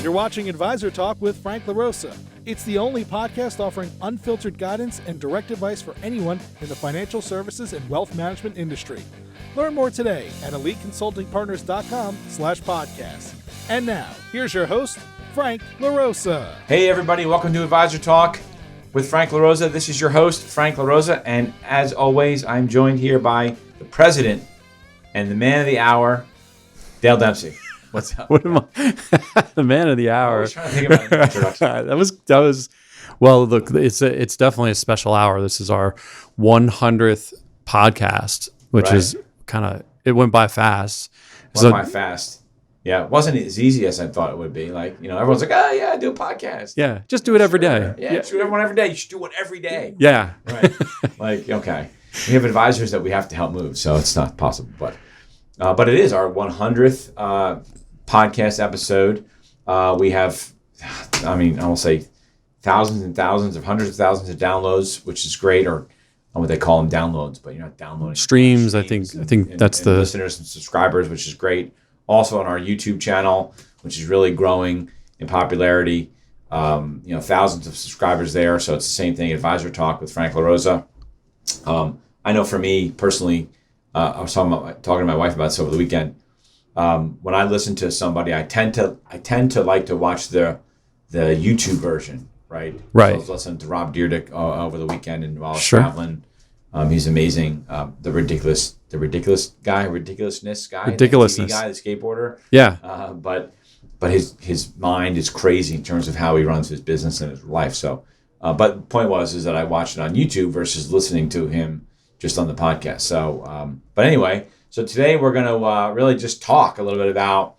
You're watching Advisor Talk with Frank LaRosa. It's the only podcast offering unfiltered guidance and direct advice for anyone in the financial services and wealth management industry. Learn more today at eliteconsultingpartners.com/podcast. And now, here's your host, Frank LaRosa. Hey everybody, welcome to Advisor Talk with Frank LaRosa. This is your host, Frank LaRosa, and as always, I'm joined here by the president and the man of the hour, Dale Dempsey. What's up? What am I? The man of the hour. I was trying to think about an introduction. that was. Well, look, it's definitely a special hour. This is our 100th podcast, which is kind of, it went by fast. Fast. Yeah, it wasn't as easy as I thought it would be. Like, everyone's like, oh yeah, I do a podcast. Yeah, just do it every day. Yeah, just do it every day. You should do it every day. Yeah. Right. Like, okay. We have advisors that we have to help move, so it's not possible. But it is our 100th podcast episode. We have, I will say thousands and thousands of hundreds of thousands of downloads, which is great, or what they call them, downloads, but you're not downloading streams. I think that's the listeners and subscribers, which is great. Also on our YouTube channel, which is really growing in popularity. Thousands of subscribers there. So it's the same thing. Advisor Talk with Frank LaRosa. I know for me personally, I was talking to my wife about this over the weekend. When I listen to somebody, I tend to like to watch the YouTube version, right? Right. So I was listening to Rob Dyrdek over the weekend, and while I was traveling, he's amazing. The ridiculousness guy, the TV guy, the skateboarder. Yeah. But his mind is crazy in terms of how he runs his business and his life. So, but the point is that I watched it on YouTube versus listening to him just on the podcast. So, but anyway. So today we're going to really just talk a little bit about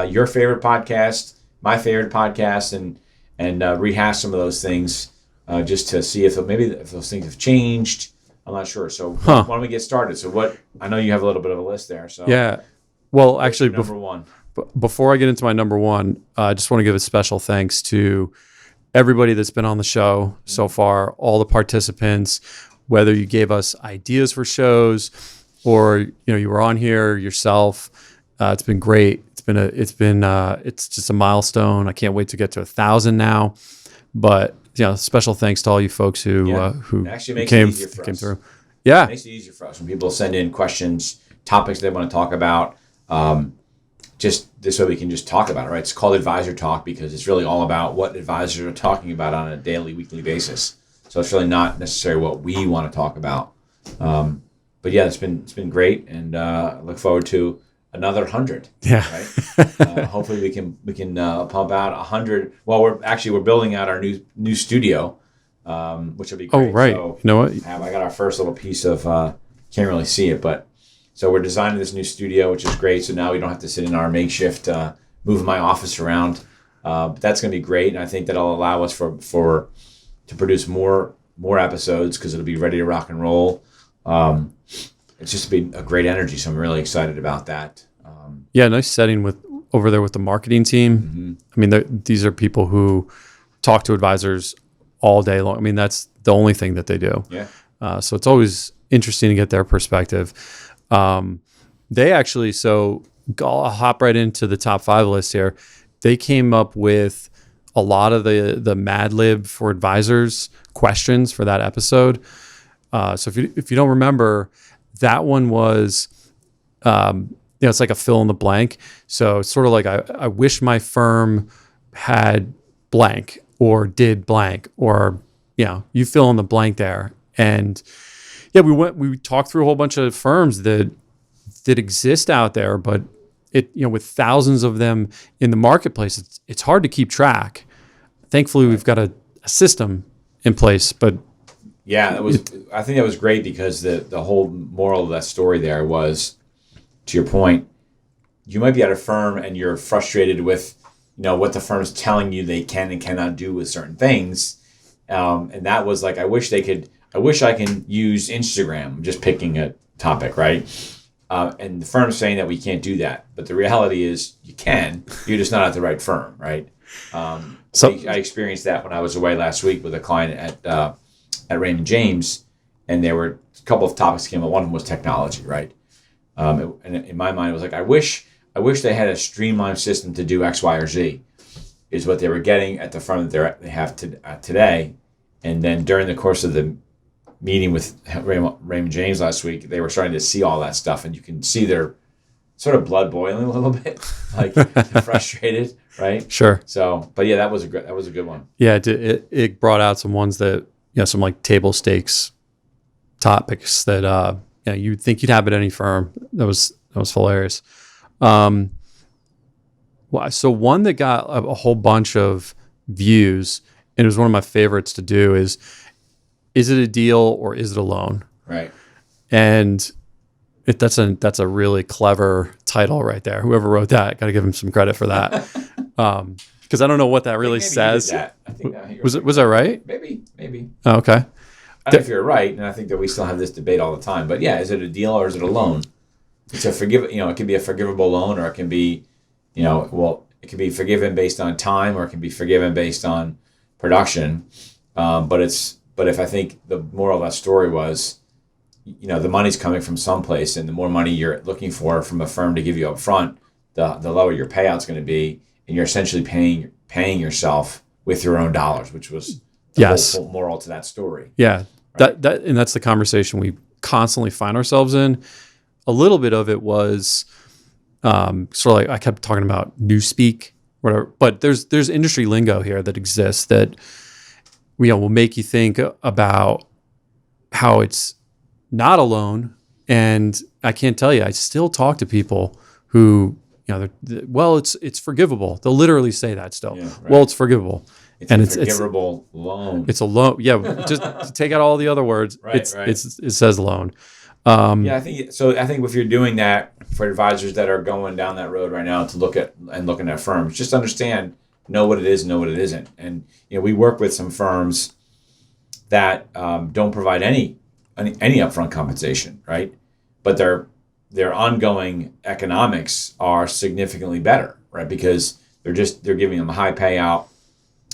your favorite podcast, my favorite podcast, and rehash some of those things just to see if those things have changed. I'm not sure. So why don't we get started? So I know you have a little bit of a list there. So yeah. Well, actually, number one. Before I get into my number one, I just want to give a special thanks to everybody that's been on the show so far, all the participants, whether you gave us ideas for shows, or you were on here yourself. It's been great. It's just a milestone. I can't wait to get to 1,000 now. But special thanks to all you folks who came through. Yeah, it makes it easier for us when people send in questions, topics they want to talk about. Just this way we can just talk about it. Right? It's called Advisor Talk because it's really all about what advisors are talking about on a daily, weekly basis. So it's really not necessarily what we want to talk about. But yeah, it's been great, and I look forward to another 100. Yeah. Right. Hopefully we can pump out 100. Well, we're building out our new studio, which will be great. Oh right. So, you know what? I got our first little piece of. Can't really see it, but so we're designing this new studio, which is great. So now we don't have to sit in our makeshift, moving my office around. But that's going to be great, and I think that'll allow us to produce more episodes because it'll be ready to rock and roll. It's just been a great energy, so I'm really excited about that. Nice setting over there with the marketing team. Mm-hmm. These are people who talk to advisors all day long. That's the only thing that they do. Yeah. So it's always interesting to get their perspective. They actually, so I'll hop right into the top 5 list here. They came up with a lot of the Mad Lib for advisors questions for that episode. So if you don't remember, that one was, it's like a fill in the blank. So it's sort of like I wish my firm had blank or did blank, or you fill in the blank there. And we talked through a whole bunch of firms that exist out there, but with thousands of them in the marketplace, it's hard to keep track. Thankfully, we've got a system in place, but. Yeah, I think that was great because the whole moral of that story there was, to your point, you might be at a firm and you're frustrated with, what the firm's telling you they can and cannot do with certain things, and that was like, I wish I can use Instagram. I'm just picking a topic, right? And the firm's saying that we can't do that, but the reality is you can. You're just not at the right firm, right? So I experienced that when I was away last week with a client at Raymond James, and there were a couple of topics that came up. One of them was technology, right? And in my mind, it was like, I wish they had a streamlined system to do X, Y, or Z. is what they were getting at the firm that they have today. And then during the course of the meeting with Raymond James last week, they were starting to see all that stuff, and you can see their sort of blood boiling a little bit, like frustrated, right? Sure. So, but yeah, that was a good one. Yeah, it brought out some ones that, some like table stakes topics that you'd think you'd have at any firm. That was hilarious. So one that got a whole bunch of views, and it was one of my favorites to do, is it a deal or is it a loan? Right. And that's a really clever title right there. Whoever wrote that, got to give him some credit for that. Because I don't know what that really says. I think was that right? Maybe. Oh, okay. I think you're right, and I think that we still have this debate all the time. But yeah, is it a deal or is it a loan? It's it can be a forgivable loan, or it can be, it can be forgiven based on time, or it can be forgiven based on production. But if I think the moral of that story was, the money's coming from someplace, and the more money you're looking for from a firm to give you up front, the lower your payout's going to be, and you're essentially paying yourself with your own dollars, which was the whole moral to that story. Yeah, right? And that's the conversation we constantly find ourselves in. A little bit of it was sort of like I kept talking about newspeak, whatever. But there's industry lingo here that exists that will make you think about how it's not a loan. And I can't tell you, I still talk to people who, it's forgivable. They'll literally say that still. Yeah, right. Well, it's forgivable. It's a forgivable loan. It's a loan. Yeah, just take out all the other words. Right, it says loan. I think so. I think if you're doing that for advisors that are going down that road right now to looking at firms, just understand, know what it is, know what it isn't. And we work with some firms that don't provide any upfront compensation, right? But their ongoing economics are significantly better, right? Because they're giving them a high payout,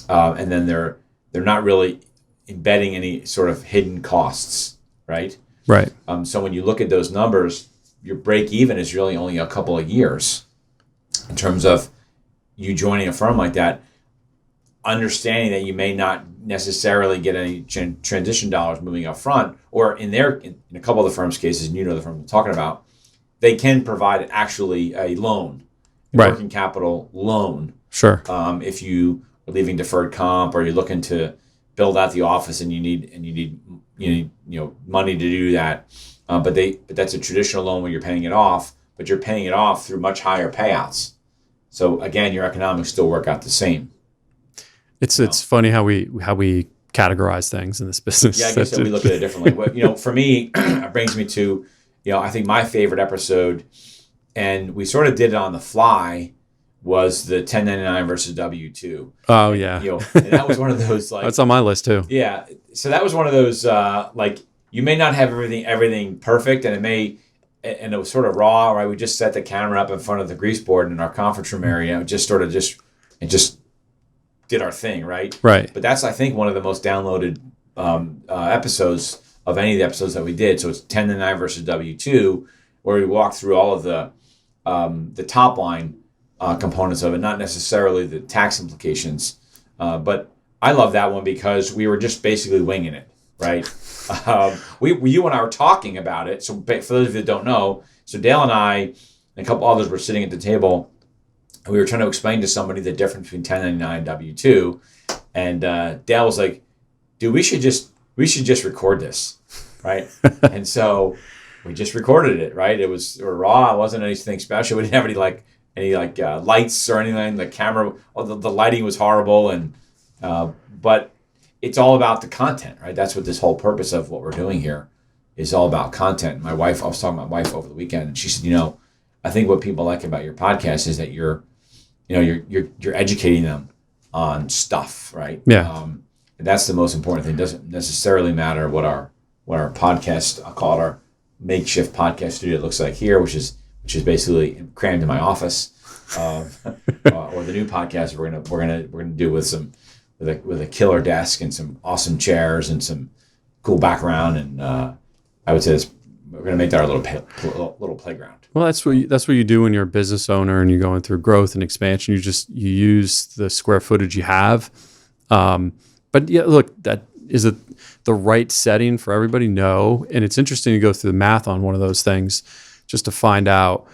and then they're not really embedding any sort of hidden costs, right? Right. So when you look at those numbers, your break even is really only a couple of years in terms of you joining a firm like that, understanding that you may not necessarily get any transition dollars moving up front, or in a couple of the firm's cases, and the firm I'm talking about, they can provide actually a loan, working capital loan. Sure. If you are leaving deferred comp, or you're looking to build out the office and you need money to do that, but that's a traditional loan where you're paying it off, but you're paying it off through much higher payouts. So again, your economics still work out the same. It's funny how we categorize things in this business. Yeah, I guess we look at it differently. For me, it brings me to, I think my favorite episode, and we sort of did it on the fly, was the 1099 versus W-2. Oh, yeah. And that was one of those, like... That's on my list, too. Yeah. So that was one of those, you may not have everything perfect, and it was sort of raw, right? We just set the camera up in front of the grease board in our conference room area, and just did our thing, right? Right. But that's, I think, one of the most downloaded episodes of any of the episodes that we did. So it's 1099 versus W-2, where we walk through all of the top line components of it, not necessarily the tax implications. But I love that one because we were just basically winging it, right? You and I were talking about it. So for those of you that don't know, so Dale and I and a couple others were sitting at the table, and we were trying to explain to somebody the difference between 1099 and W-2. And Dale was like, dude, we should just record this, right? And so we just recorded it, right? It was raw. It wasn't anything special. We didn't have any lights or anything. The camera, the lighting was horrible, and but it's all about the content, right? That's what this whole purpose of what we're doing here is all about content. I was talking to my wife over the weekend, and she said, I think what people like about your podcast is that you're educating them on stuff, right? Yeah. And that's the most important thing. It doesn't necessarily matter what our podcast, I'll call it our makeshift podcast studio looks like here, which is basically crammed in my office, or the new podcast we're gonna do with a killer desk and some awesome chairs and some cool background, and I would say it's we're going to make that our little playground. Well, that's what you do when you're a business owner and you're going through growth and expansion. You use the square footage you have. But yeah, look, that is the right setting for everybody? No. And it's interesting to go through the math on one of those things just to find out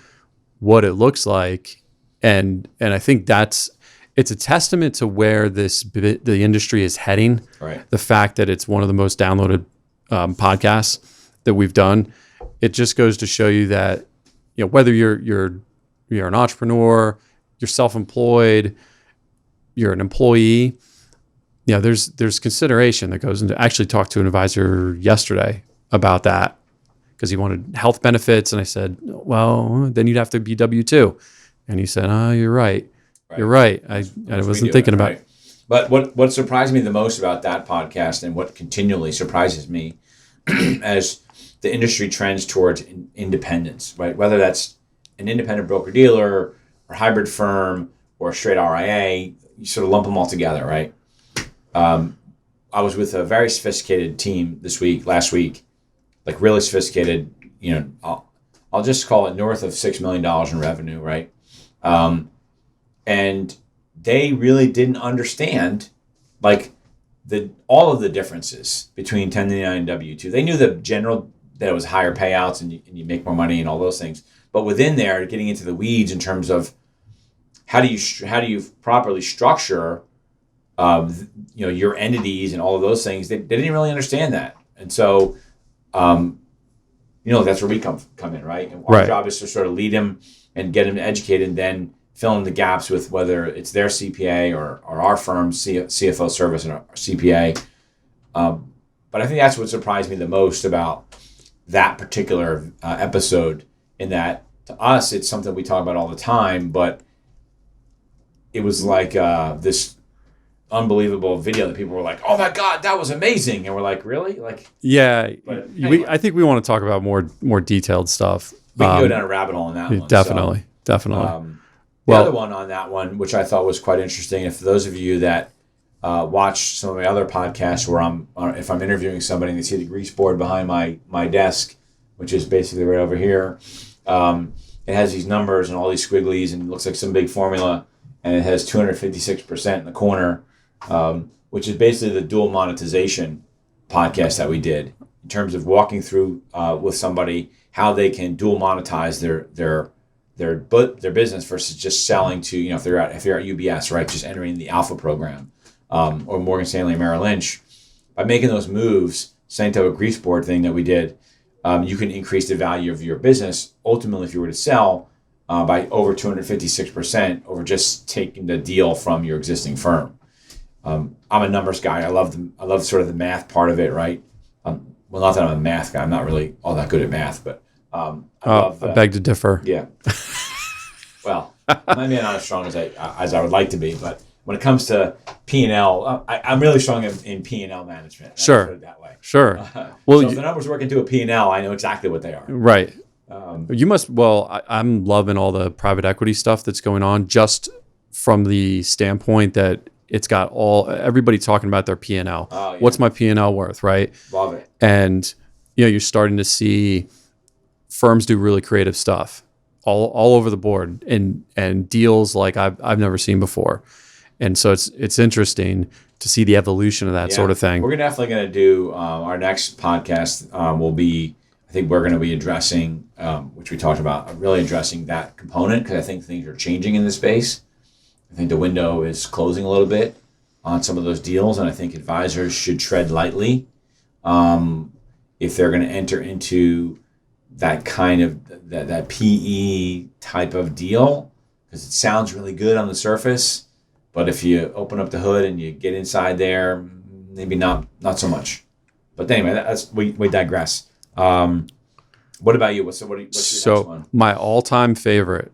what it looks like. And I think it's a testament to where the industry is heading. Right. The fact that it's one of the most downloaded podcasts that we've done. It just goes to show you that, whether you're an entrepreneur, you're self-employed, you're an employee, there's consideration that goes into. I actually talked to an advisor yesterday about that because he wanted health benefits, and I said, well, then you'd have to be W-2, and he said, oh, you're right. You're right. I wasn't thinking about it. But what surprised me the most about that podcast, and what continually surprises me as the industry trends towards independence, right? Whether that's an independent broker-dealer or hybrid firm or a straight RIA, you sort of lump them all together, right? I was with a very sophisticated team last week, like really sophisticated, I'll just call it north of $6 million in revenue, right? And they really didn't understand like all of the differences between 1099 and W-2. They knew the general, that it was higher payouts and you make more money and all those things. But within there, getting into the weeds in terms of how do you properly structure your entities and all of those things, they didn't really understand that. And so, that's where we come in, right? And our job is to sort of lead them and get them educated, and then fill in the gaps with whether it's their CPA or our firm's CFO service and our CPA. But I think that's what surprised me the most about that particular episode, in that to us, it's something we talk about all the time, but it was like this unbelievable video that people were like, oh my God, that was amazing. And we're like, really? Yeah. But anyway. I think we want to talk about more detailed stuff. We can go down a rabbit hole on that one. Definitely. The other one on that one, which I thought was quite interesting, and for those of you that watch some of my other podcasts where if I'm interviewing somebody and they see the grease board behind my desk, which is basically right over here, it has these numbers and all these squigglies, and it looks like some big formula, and it has 256% in the corner, which is basically the dual monetization podcast that we did in terms of walking through with somebody how they can dual monetize their business versus just selling to, if you're at UBS, right, just entering the Alpha program, or Morgan Stanley, Merrill Lynch. By making those moves, same type of grease board thing that we did, you can increase the value of your business ultimately if you were to sell by over 256% over just taking the deal from your existing firm. I'm a numbers guy. I love sort of the math part of it, right? Well, not that I'm a math guy. I'm not really all that good at math, but I beg to differ. Yeah. Well, maybe I'm not as strong as I would like to be, but when it comes to P&L, I'm really strong in P&L management. Sure. Put it that way. Sure. So if the numbers work into a P&L, I know exactly what they are. Right. You must. Well, I'm loving all the private equity stuff that's going on, just from the standpoint that it's got everybody talking about their P&L. Oh, yeah. What's my P&L worth, right? Love it. And you're starting to see firms do really creative stuff all over the board, and deals like I've never seen before. And so it's interesting to see the evolution of that sort of thing. We're definitely going to do our next podcast will be, I think we're going to be addressing, which we talked about, really addressing that component, because I think things are changing in the space. I think the window is closing a little bit on some of those deals, and I think advisors should tread lightly if they're going to enter into that kind of that PE type of deal, because it sounds really good on the surface, but if you open up the hood and you get inside there, maybe not so much. But anyway, we digress. What about you? What's your next one? My all-time favorite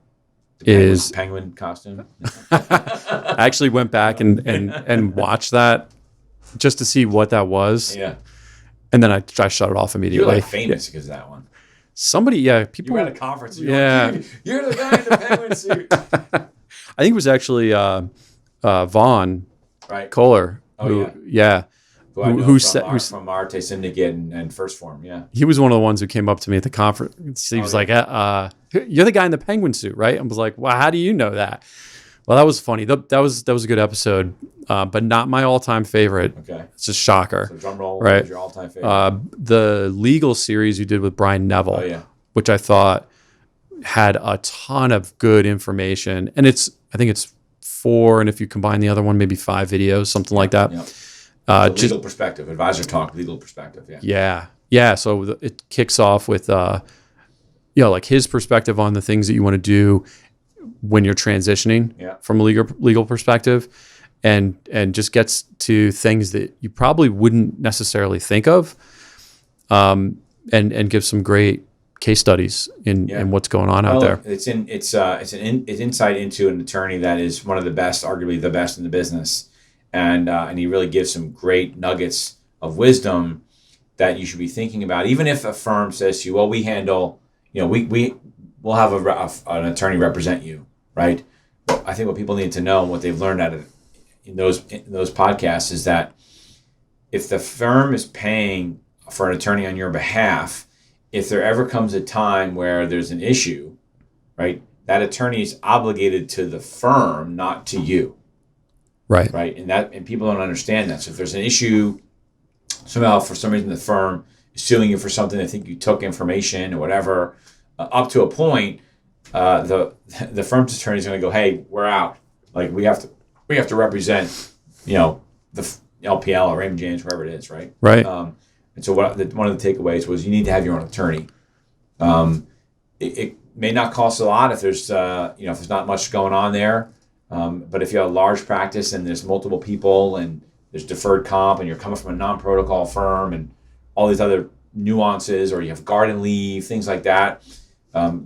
is penguin costume. I actually went back and watched that just to see what that was. Yeah. And then I shut it off immediately. You're like famous because of that one. Somebody, people. You were at a conference. Yeah. You're the guy in the penguin suit. I think it was actually Vaughn right. Kohler. Oh, yeah. from Arte Syndicate and First Form. Yeah, he was one of the ones who came up to me at the conference. He was like, "You're the guy in the penguin suit, right?" I was like, "Well, how do you know that?" Well, that was funny. That was a good episode, but not my all-time favorite. Okay, it's a shocker. So drum roll, right? What was your all-time favorite? The legal series you did with Brian Neville, which I thought had a ton of good information, and I think it's 4, and if you combine the other one, maybe 5 videos, something like that. So legal perspective, advisor talk, legal perspective. Yeah. So it kicks off with, like his perspective on the things that you want to do when you're transitioning from a legal perspective, and just gets to things that you probably wouldn't necessarily think of, and gives some great case studies in what's going on out there. It's insight into an attorney that is one of the best, arguably the best in the business. And he really gives some great nuggets of wisdom that you should be thinking about. Even if a firm says to you, well, we handle, we'll have an attorney represent you, right? I think what people need to know and what they've learned in those podcasts is that if the firm is paying for an attorney on your behalf, if there ever comes a time where there's an issue, right, that attorney is obligated to the firm, not to you. Right. And people don't understand that. So if there's an issue, somehow for some reason the firm is suing you for something, they think you took information or whatever, up to a point, the firm's attorney is going to go, hey, we're out. Like we have to represent, the LPL or Raymond James, wherever it is, right? Right. And so one of the takeaways was you need to have your own attorney. It may not cost a lot if there's if there's not much going on there. But if you have a large practice and there's multiple people and there's deferred comp and you're coming from a non-protocol firm and all these other nuances, or you have garden leave, things like that,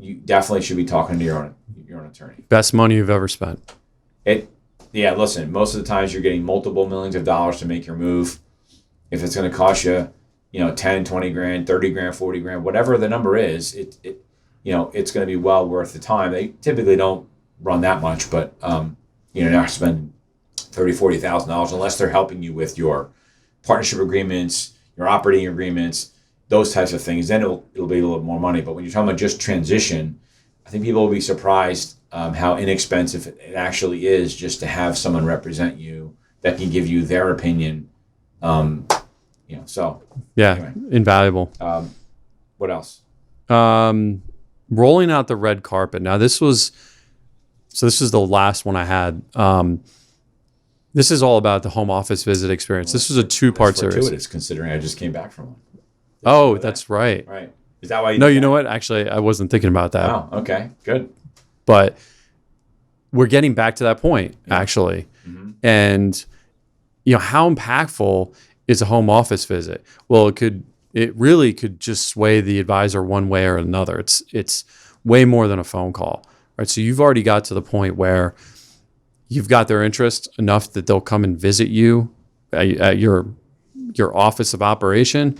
you definitely should be talking to your own attorney. Best money you've ever spent. Listen, most of the times you're getting multiple millions of dollars to make your move. If it's going to cost you, 10, 20 grand, 30 grand, 40 grand, whatever the number is, it's going to be well worth the time. They typically don't run that much, but you're not spending $30,000, $40,000 unless they're helping you with your partnership agreements, your operating agreements, those types of things. Then it'll be a little more money. But when you're talking about just transition, I think people will be surprised how inexpensive it actually is just to have someone represent you that can give you their opinion. Anyway. Invaluable. What else? Rolling out the red carpet. Now this is the last one I had. This is all about the home office visit experience. This was a 2-part series. Fortuitous, considering I just came back from one. Oh, that's right. Right. Is that why? You know what? Actually, I wasn't thinking about that. Oh, okay, good. But we're getting back to that point, actually. Mm-hmm. And how impactful is a home office visit? Well, it really could just sway the advisor one way or another. It's way more than a phone call. Right, so you've already got to the point where you've got their interest enough that they'll come and visit you at your office of operation.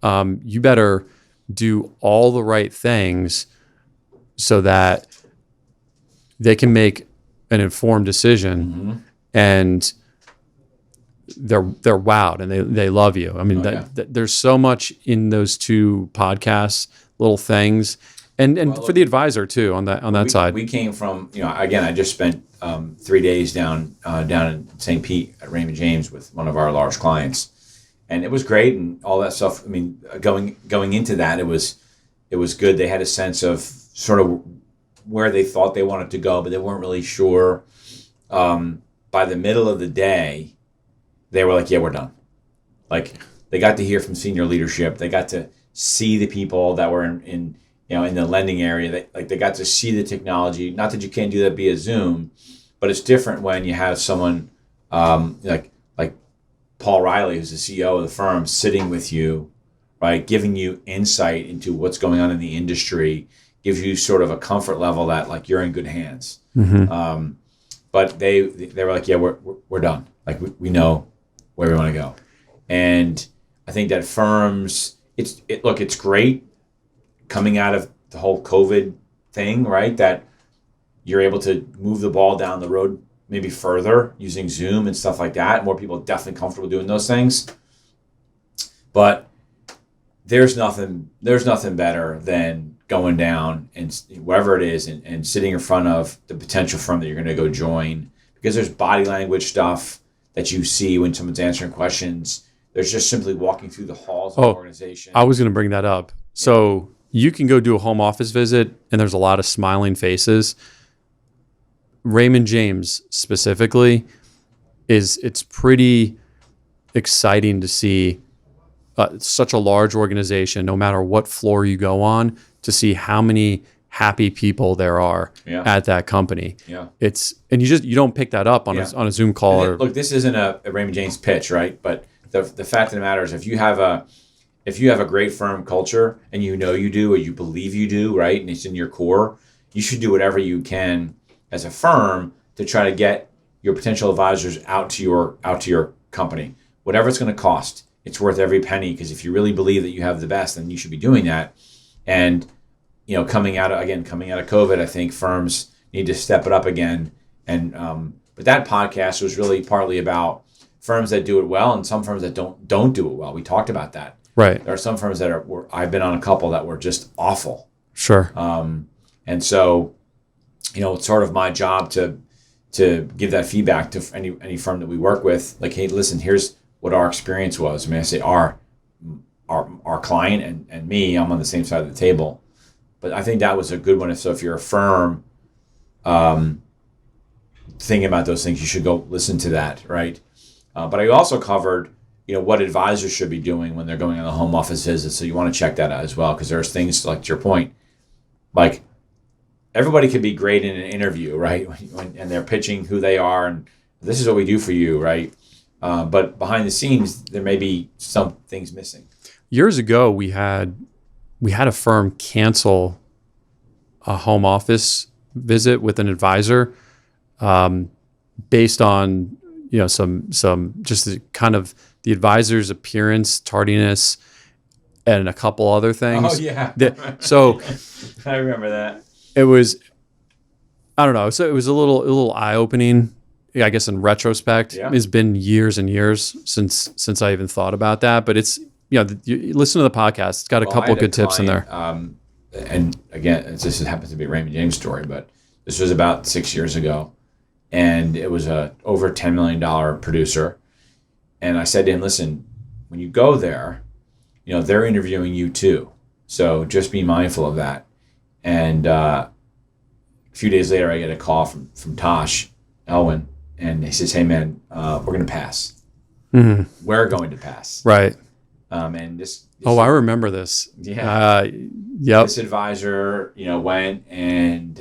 You better do all the right things so that they can make an informed decision, and they're wowed and they love you. I mean, there's so much in those 2 podcasts, little things. And for the advisor too on that side. We came from again. I just spent 3 days down in St. Pete at Raymond James with one of our large clients, and it was great and all that stuff. I mean, going into that, it was good. They had a sense of sort of where they thought they wanted to go, but they weren't really sure. By the middle of the day, they were like, "Yeah, we're done." Like they got to hear from senior leadership. They got to see the people that were in the lending area. They got to see the technology. Not that you can't do that via Zoom, but it's different when you have someone like Paul Riley, who's the CEO of the firm, sitting with you, right, giving you insight into what's going on in the industry, gives you sort of a comfort level that like you're in good hands. Mm-hmm. But they were like, yeah, we're done. Like we know where we want to go, and I think that firms, it's great coming out of the whole COVID thing, right? That you're able to move the ball down the road maybe further using Zoom and stuff like that. More people are definitely comfortable doing those things. But there's nothing better than going down and wherever it is and sitting in front of the potential firm that you're going to go join, because there's body language stuff that you see when someone's answering questions. There's just simply walking through the halls of the organization. I was going to bring that up. So you can go do a home office visit and there's a lot of smiling faces. Raymond James specifically it's pretty exciting to see such a large organization, no matter what floor you go on, to see how many happy people there are at that company. Yeah. And you don't pick that up on a Zoom call. Look, this isn't a Raymond James pitch, right? But the fact of the matter is, if you have a great firm culture and you do, or you believe you do, right, and it's in your core, you should do whatever you can as a firm to try to get your potential advisors out to your company, whatever it's going to cost. It's worth every penny, because if you really believe that you have the best, then you should be doing that. And coming out of COVID, I think firms need to step it up again. And but that podcast was really partly about firms that do it well and some firms that don't do it well. We talked about that. Right. There are some firms that I've been on a couple that were just awful. Sure. And so, it's sort of my job to give that feedback to any firm that we work with. Like, hey, listen, here's what our experience was. I mean, I say our client and me, I'm on the same side of the table. But I think that was a good one. So if you're a firm thinking about those things, you should go listen to that, right? But I also covered, what advisors should be doing when they're going on the home office visit. So you want to check that out as well, because there's things, like to your point, like everybody could be great in an interview, right? And they're pitching who they are and this is what we do for you, right? But behind the scenes, there may be some things missing. Years ago, we had a firm cancel a home office visit with an advisor based on some just kind of the advisor's appearance, tardiness, and a couple other things. Oh yeah. So I remember that. It was, I don't know. So it was a little eye opening. I guess in retrospect, it's been years and years since I even thought about that. But it's you listen to the podcast. It's got a couple good tips in there. And again, this happens to be a Raymond James story, but this was about 6 years ago, and it was a over $10 million producer. And I said to him, "Listen, when you go there, they're interviewing you too, so just be mindful of that." And a few days later, I get a call from Tosh Elwin, and he says, "Hey man, we're going to pass. Mm-hmm. We're going to pass." Right. And this I remember this. Yeah. Yep. This advisor, went and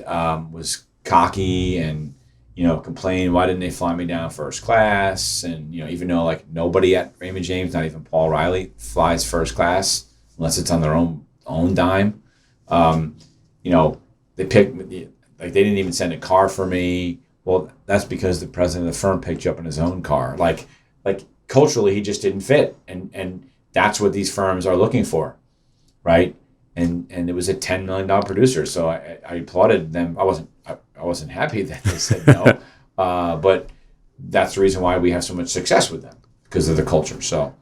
was cocky and, complained, why didn't they fly me down first class? And, even though like nobody at Raymond James, not even Paul Riley, flies first class unless it's on their own dime. They picked, like they didn't even send a car for me. Well, that's because the president of the firm picked you up in his own car. Like culturally, he just didn't fit. And that's what these firms are looking for, right? And it was a $10 million producer, so I applauded them. I wasn't happy that they said no, but that's the reason why we have so much success with them, because of the culture. So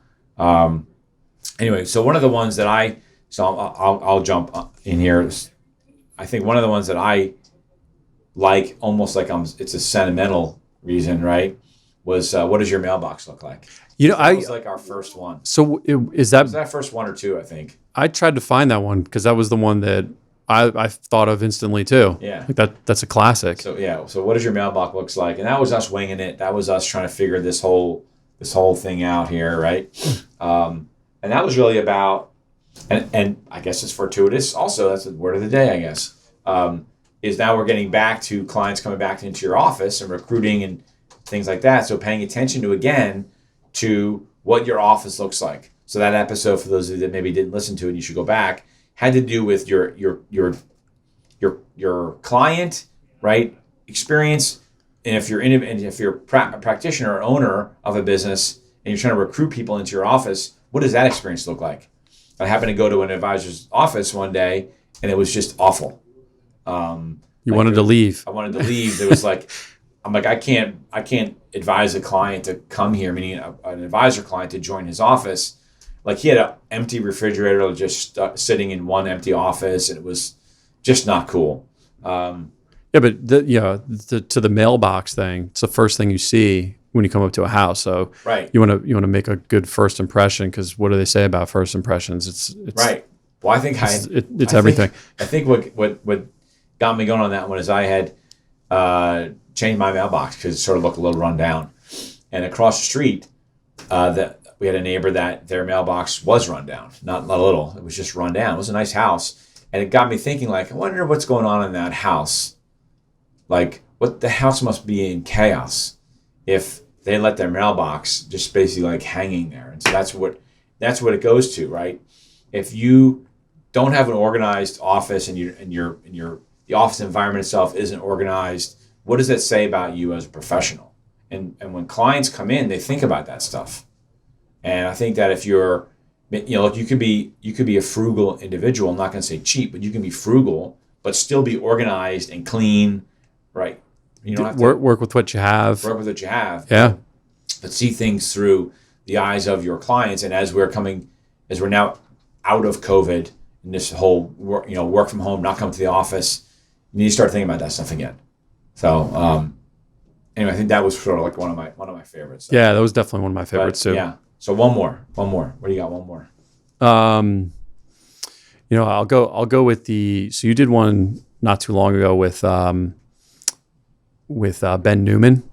anyway, so one of the ones that I'll jump in here. I think one of the ones that I like, almost like it's a sentimental reason, right? Was what does your mailbox look like? That was like our first one. So was that first one or two? I think I tried to find that one because that was the one that I thought of instantly too. Yeah, that's a classic. So so what does your mailbox looks like? And that was us winging it. That was us trying to figure this whole thing out here, right? And that was really about, and I guess it's fortuitous. Also, that's the word of the day, I guess. Is now we're getting back to clients coming back into your office and recruiting and things like that. So paying attention to what your office looks like. So that episode, for those of you that maybe didn't listen to it, you should go back, had to do with your client, right, experience. And if you're a practitioner or owner of a business and you're trying to recruit people into your office, what does that experience look like? I happened to go to an advisor's office one day and it was just awful. You wanted to leave. I wanted to leave. There was like, I'm like, I can't advise a client to come here, meaning an advisor client to join his office. Like he had an empty refrigerator just sitting in one empty office, and it was just not cool. Yeah, but to the mailbox thing, it's the first thing you see when you come up to a house. So Right. you want to make a good first impression, because what do they say about first impressions? It's Right. Well, I think it's everything. I think what got me going on that one is I had changed my mailbox because it sort of looked a little run down, and across the street, we had a neighbor that their mailbox was run down, not a little. It was just run down. It was a nice house, and it got me thinking. Like, I wonder what's going on in that house. Like, what the house must be in chaos if they let their mailbox just basically like hanging there. And so that's what it goes to, right? If you don't have an organized office and the office environment itself isn't organized, what does that say about you as a professional? And when clients come in, they think about that stuff. And I think that if you're, like you could be a frugal individual. I'm not going to say cheap, but you can be frugal, but still be organized and clean, right? You don't have to work with what you have. Work with what you have. Yeah. But see things through the eyes of your clients. And as we're now out of COVID and this whole work from home, not come to the office, you need to start thinking about that stuff again. So anyway, I think that was sort of like one of my favorites. So. Yeah, that was definitely one of my favorites too. Yeah. So one more. What do you got? One more. I'll go with so you did one not too long ago with Ben Newman.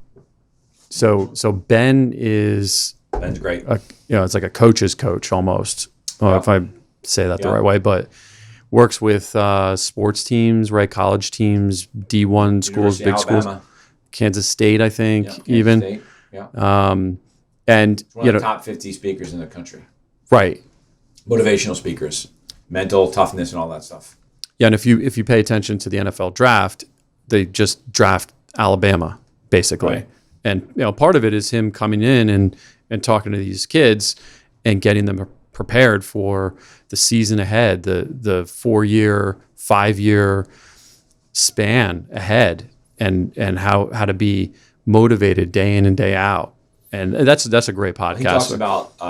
So Ben's great. It's like a coach's coach almost, if I say that the right way, but works with sports teams, right? College teams, D1 schools, big schools, Kansas State, I think, even. State. Yeah. And it's one of the top 50 speakers in the country. Right. Motivational speakers, mental toughness, and all that stuff. Yeah, and if you pay attention to the NFL draft, they just draft Alabama basically, right. And part of it is him coming in and talking to these kids and getting them prepared for the season ahead, the 4-year, 5-year span ahead, and how to be motivated day in and day out. And that's a great podcast.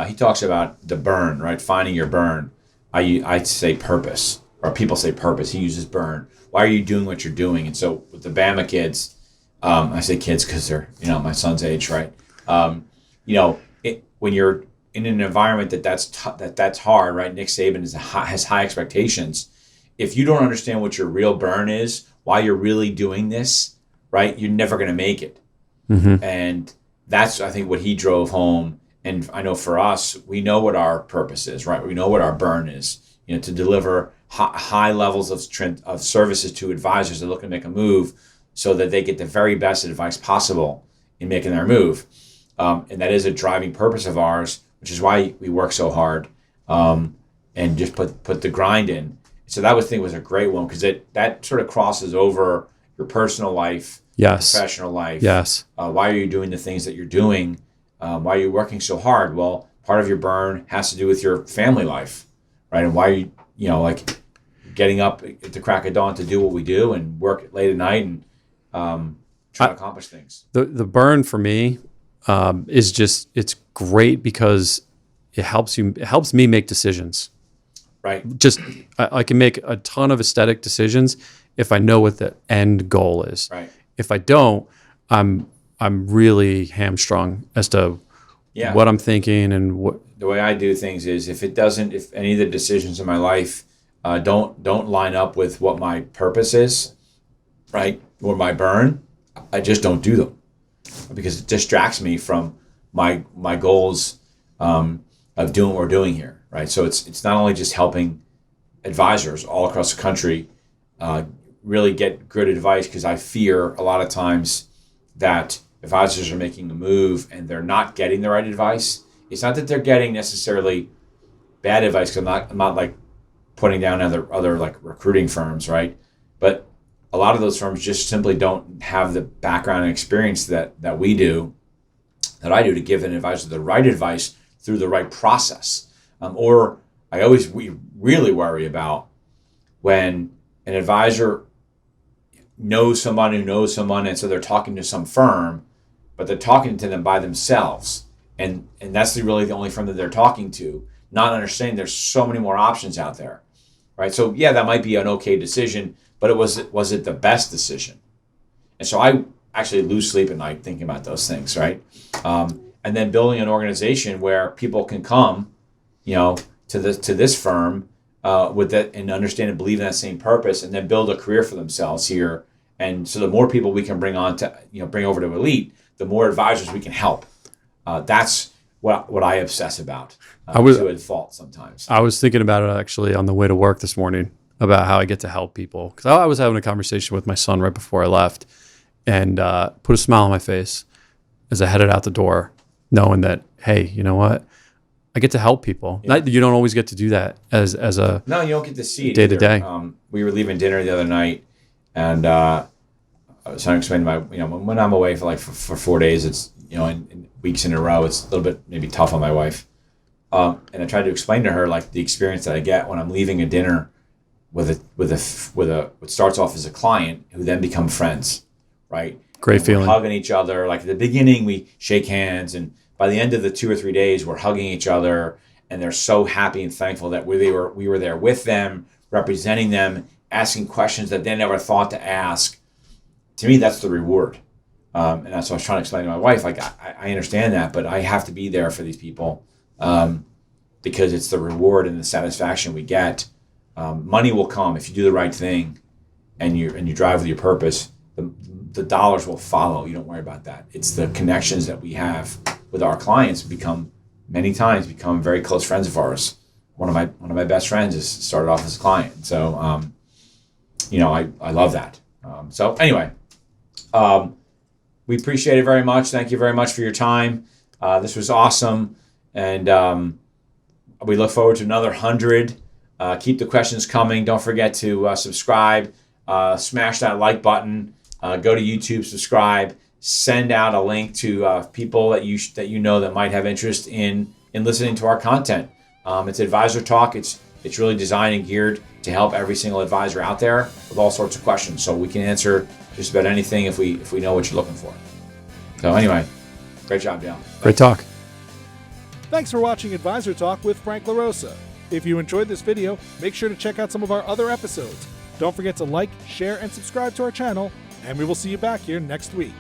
He talks about the burn, right? Finding your burn. I say purpose, or people say purpose. He uses burn. Why are you doing what you're doing? And so with the Bama kids, I say kids because they're my son's age, right? When you're in an environment that's hard, right? Nick Saban has high expectations. If you don't understand what your real burn is, why you're really doing this, right? You're never going to make it. Mm-hmm. And that's, I think, what he drove home. And I know for us, we know what our purpose is, right? We know what our burn is, to deliver high levels of services to advisors that look to make a move so that they get the very best advice possible in making their move. And that is a driving purpose of ours, which is why we work so hard and just put the grind in. So that was a great one because that sort of crosses over your personal life, yes, professional life. Yes. Why are you doing the things that you're doing? Why are you working so hard? Well, part of your burn has to do with your family life, right? And why are you, like getting up at the crack of dawn to do what we do and work late at night and try to accomplish things. The burn for me is just, it's great because it helps me make decisions. Right. Just I can make a ton of aesthetic decisions if I know what the end goal is. Right. If I don't, I'm really hamstrung as to what I'm thinking and what. The way I do things is if any of the decisions in my life don't line up with what my purpose is, right, or my burn, I just don't do them because it distracts me from my goals of doing what we're doing here, right? So it's not only just helping advisors all across the country really get good advice, because I fear a lot of times that advisors are making a move and they're not getting the right advice. It's not that they're getting necessarily bad advice, because I'm not like putting down other like recruiting firms, right? But a lot of those firms just simply don't have the background and experience that I do to give an advisor the right advice through the right process. We really worry about when an advisor knows someone who knows someone, and so they're talking to some firm, but they're talking to them by themselves, and that's really the only firm that they're talking to. not understanding there's so many more options out there, right? So yeah, that might be an okay decision, but was it the best decision? And so I actually lose sleep at night thinking about those things, right? And then building an organization where people can come, to this firm with that and understand and believe in that same purpose, and then build a career for themselves here. And so the more people we can bring on to, bring over to Elite, the more advisors we can help. That's what I obsess about to a fault sometimes. I was thinking about it actually on the way to work this morning about how I get to help people. Because I was having a conversation with my son right before I left and put a smile on my face as I headed out the door, knowing that, hey, you know what? I get to help people. Yeah. You don't always get to do that as a no, you don't get to see it day to day. We were leaving dinner the other night, and I was trying to explain to my, when I'm away for 4 days, it's in weeks in a row, it's a little bit maybe tough on my wife, and I tried to explain to her like the experience that I get when I'm leaving a dinner with what starts off as a client who then become friends, right? Great feeling. We're hugging each other. Like at the beginning, we shake hands, and by the end of the 2 or 3 days, we're hugging each other, and they're so happy and thankful that we were there with them, representing them, asking questions that they never thought to ask. To me, that's the reward. And that's what I was trying to explain to my wife. Like, I understand that, but I have to be there for these people because it's the reward and the satisfaction we get. Money will come if you do the right thing and you drive with your purpose. The dollars will follow. You don't worry about that. It's the connections that we have with our clients many times become very close friends of ours. One of my best friends started off as a client. So, I love that. So anyway, we appreciate it very much. Thank you very much for your time. This was awesome. And we look forward to another 100. Keep the questions coming. Don't forget to subscribe. Smash that like button. Go to YouTube, subscribe. Send out a link to people that you know that might have interest in listening to our content. It's Advisor Talk. It's really designed and geared to help every single advisor out there with all sorts of questions. So we can answer just about anything if we know what you're looking for. So anyway, great job, Dale. Great talk. Thanks for watching Advisor Talk with Frank LaRosa. If you enjoyed this video, make sure to check out some of our other episodes. Don't forget to like, share, and subscribe to our channel, and we will see you back here next week.